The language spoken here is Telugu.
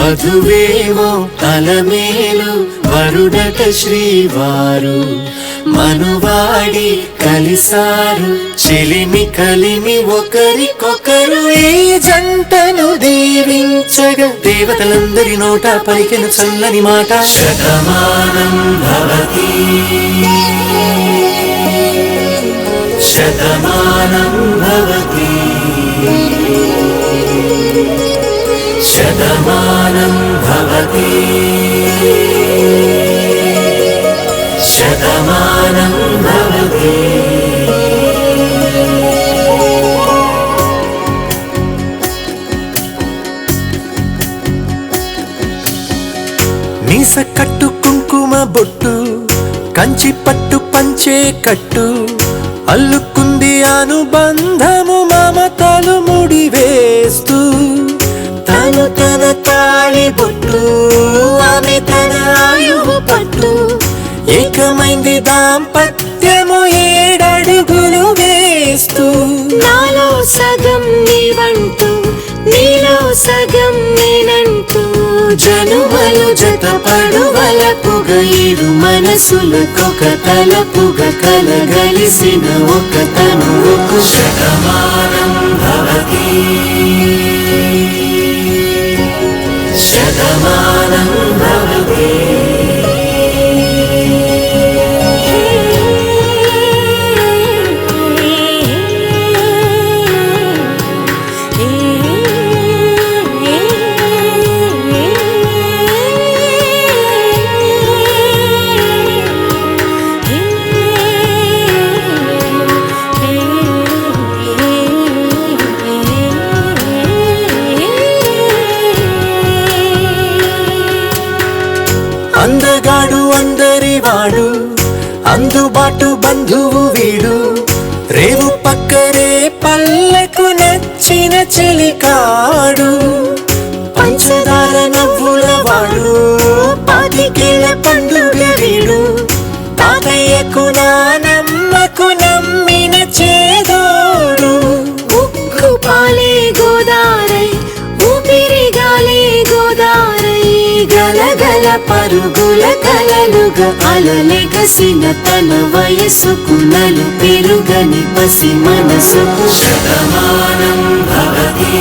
వధువేమో అలమేలు వరుడట శ్రీవారు మనువాడి కలిసారు చెలిమి కలిమి ఒకరికొకరు ఈ జంటను దీవించగా దేవతలందరి నోట పలికిన చల్లని మాట శతమానం భవతి శతమానం భవతి శతమానం భవతి శతమానం భవతి మీస కట్టు కుంకుమ బొట్టు కంచి పట్టు పంచే కట్టు అల్లుకుంది అనుబంధము మమతలు ముడివేస్తూ తను తన తాళి బొట్టు ఆమె తన ఆయువు పట్టు ఏకమైంది దాంపత్యము 7 అడుగులు వేస్తూ నాలో సగం నీవంటూ నీలో సగం నేనంటూ జనుమలు జతపడువలపుగ 7 మనసులకొక తలపుగ కలగలిసిన ఒక తనువుకు శతమానం భవతి శతమానం భవతి అందగాడు అందరివాడు అందుబాటు బంధువు వీడు రేవు పక్కరే పల్లెకు నచ్చిన చెలికాడు పంచదార నవ్వుల వాడు 25 ఏళ్ల పండుగ వీడు తాతయ్యకు నానమ్మకు నమ్మిన చేదోడు ఉక్కు పాలే గోదారై ఊపిరిగాలే గోదారై గలగల పరుగుల కలలుగా అలలెగసిన తన వయసుకు నలు పెరుగని పసి మనసుకు శతమానం భవతి